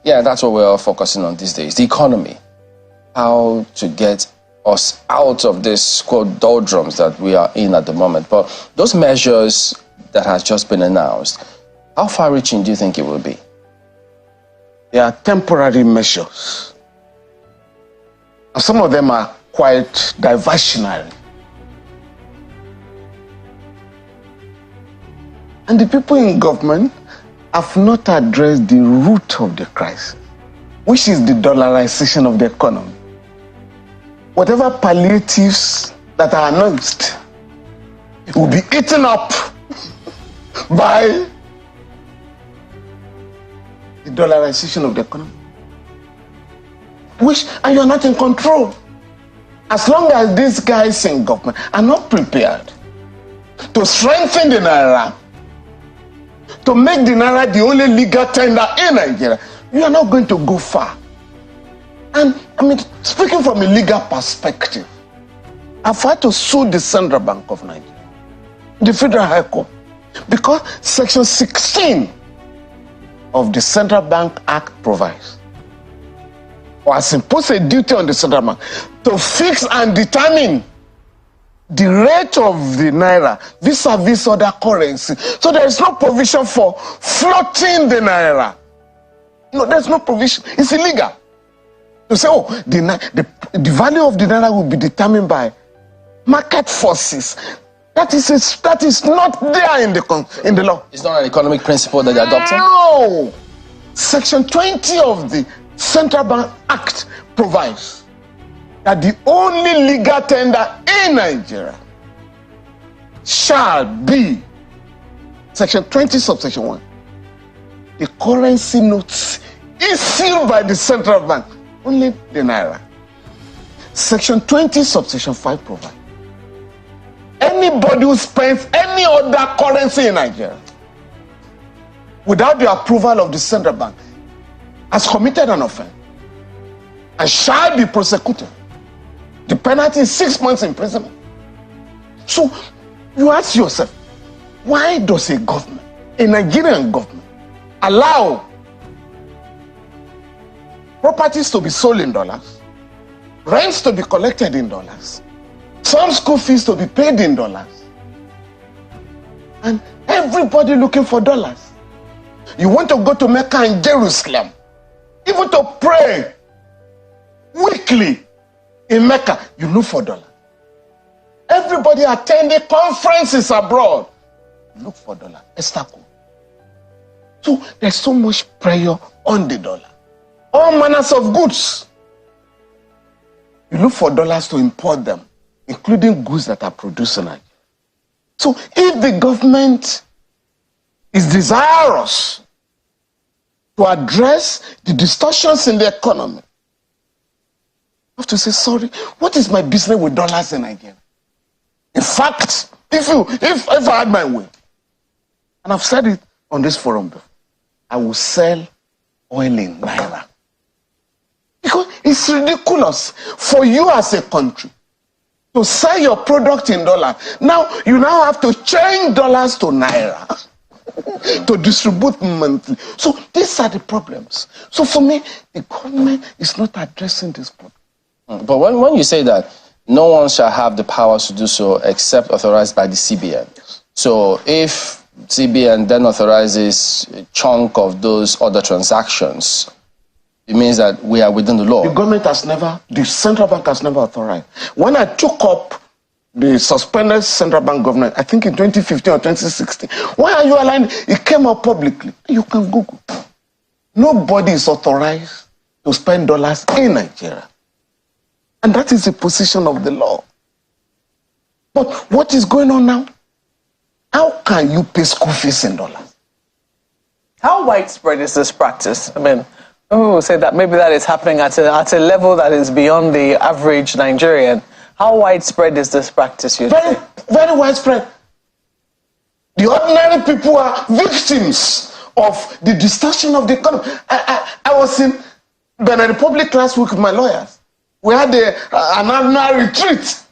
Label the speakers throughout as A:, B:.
A: Yeah, that's what we're all focusing on these days. The economy. How to get us out of this, quote, doldrums that we are in at the moment. But those measures that has just been announced, how far-reaching do you think it will be?
B: They are temporary measures. And some of them are quite diversionary. And the people in government have not addressed the root of the crisis, which is the dollarization of the economy. Whatever palliatives that are announced will be eaten up by the dollarization of the economy. And you're not in control. As long as these guys in government are not prepared to strengthen the Naira, to make the Naira the only legal tender in Nigeria, you are not going to go far. And I mean, speaking from a legal perspective, I've had to sue the Central Bank of Nigeria, the Federal High Court, because Section 16 of the Central Bank Act provides, or has imposed a duty on the Central Bank to fix and determine the rate of the Naira vis-a-vis other currency. So there is no provision for floating the Naira. No, there's no provision. It's illegal. To say, oh, the value of the Naira will be determined by market forces. That is not there in the law.
A: It's not an economic principle that they're adopting?
B: No! Section 20 of the Central Bank Act provides that the only legal tender in Nigeria shall be, Section 20, subsection 1, the currency notes issued by the Central Bank, only the Naira. Section 20, subsection 5 provides anybody who spends any other currency in Nigeria without the approval of the Central Bank has committed an offense and shall be prosecuted. The penalty is 6 months imprisonment. So you ask yourself, why does a government, a Nigerian government, allow properties to be sold in dollars, rents to be collected in dollars, some school fees to be paid in dollars, and everybody looking for dollars? You want to go to Mecca and Jerusalem, even to pray weekly in Mecca, you look for dollars. Everybody attending conferences abroad, you look for dollars. Estaco. So there's so much pressure on the dollar. All manners of goods, you look for dollars to import them, including goods that are produced in Nigeria. So if the government is desirous to address the distortions in the economy, I have to say, sorry, what is my business with dollars in Nigeria? In fact, if I had my way, and I've said it on this forum before, I will sell oil in Naira. Because it's ridiculous for you as a country to sell your product in dollars. Now, you now have to change dollars to Naira to distribute monthly. So these are the problems. So for me, the government is not addressing this problem.
A: But when you say that no one shall have the powers to do so except authorized by the CBN, so if CBN then authorizes a chunk of those other transactions, it means that we are within the law.
B: The Central Bank has never authorized. When I took up the suspended Central Bank government, I think in 2015 or 2016, why are you allowing it? Came up publicly. You can Google. Nobody is authorized to spend dollars in Nigeria. And that is the position of the law. But what is going on now? How can you pay school fees in dollars?
C: How widespread is this practice? I mean, who say that maybe that is happening at a level that is beyond the average Nigerian. How widespread is this practice, you say?
B: Very widespread. The ordinary people are victims of the distortion of the economy. I was in Benin Republic last week with my lawyers. We had an annual retreat.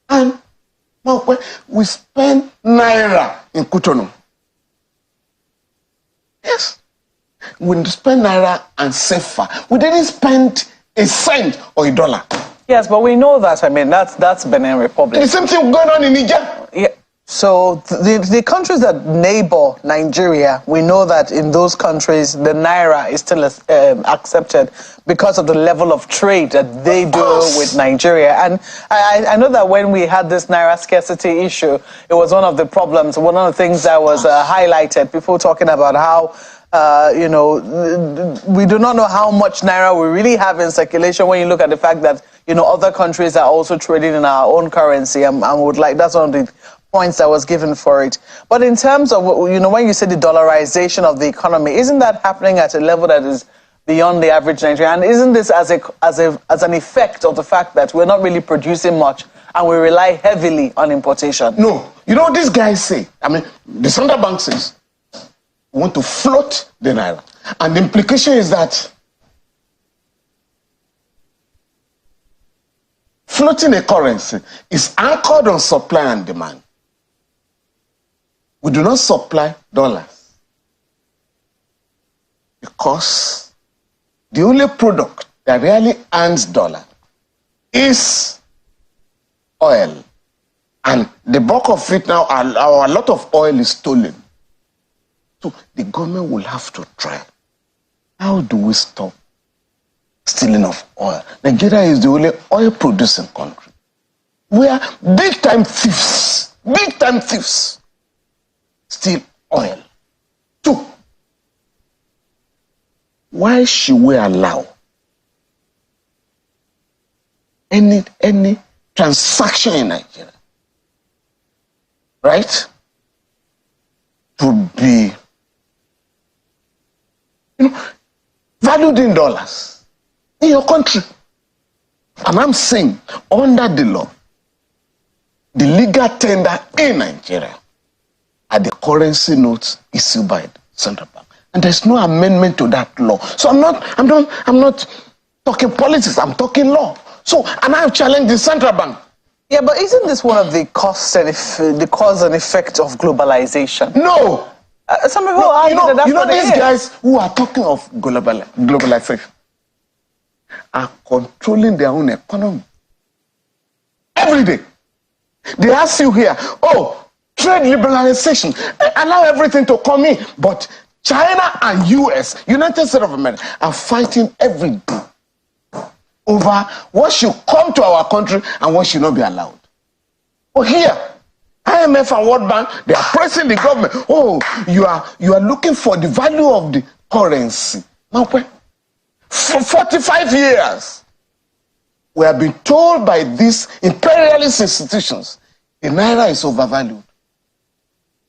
B: And we spent Naira in Cotonou. Yes. We spend Naira and save far. We didn't spend a cent or a dollar.
C: Yes, but we know that. I mean, that's Benin Republic.
B: The same thing going on in Niger.
C: Yeah. So the countries that neighbor Nigeria, we know that in those countries the Naira is still accepted because of the level of trade that they do with Nigeria. And I know that when we had this Naira scarcity issue, it was one of the problems, one of the things that was highlighted. People talking about how we do not know how much Naira we really have in circulation when you look at the fact that, other countries are also trading in our own currency, and would like, that's one of the points that was given for it. But in terms of, when you say the dollarization of the economy, isn't that happening at a level that is beyond the average Nigerian? And isn't this as an effect of the fact that we're not really producing much and we rely heavily on importation?
B: No. You know what these guys say? I mean, the central bank says, we want to float the Naira. And the implication is that floating a currency is anchored on supply and demand. We do not supply dollars because the only product that really earns dollar is oil. And the bulk of it now, a lot of oil is stolen. So the government will have to try. How do we stop stealing of oil? Nigeria is the only oil producing country. We are big time thieves. Big time thieves. Steal oil. 2, why should we allow any transaction in Nigeria, right, to be valued in dollars in your country? And I'm saying, under the law, the legal tender in Nigeria are the currency notes issued by the central bank, and there's no amendment to that law. So I'm not talking politics. I'm talking law. So, and I've challenged the central bank.
C: Yeah, but isn't this one of the cause and effect of globalization?
B: No.
C: Some people argue that that's what
B: these guys who are talking of globalization are controlling their own economy every day. They ask you here, trade liberalization, allow everything to come in. But China and US, United States of America, are fighting every day over what should come to our country and what should not be allowed. Here, IMF and World Bank, they are pressing the government. You are looking for the value of the currency. Now, for 45 years, we have been told by these imperialist institutions, the Naira is overvalued.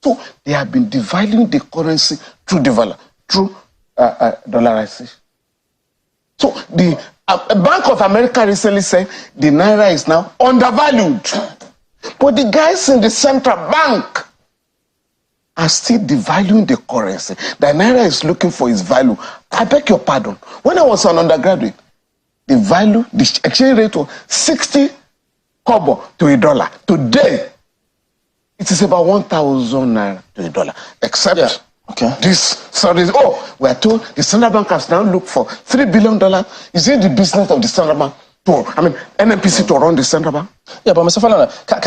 B: So they have been devaluing the currency through dollarization. So the Bank of America recently said the Naira is now undervalued. But the guys in the central bank are still devaluing the currency. The Naira is looking for its value. I beg your pardon. When I was an undergraduate, the exchange rate was 60 kobo to a dollar. Today, it is about 1,000 naira to a dollar. Except we are told the central bank has now looked for $3 billion. Is it the business of the central bank NNPC to run the central bank?
A: Yeah, but Mr. Falana, can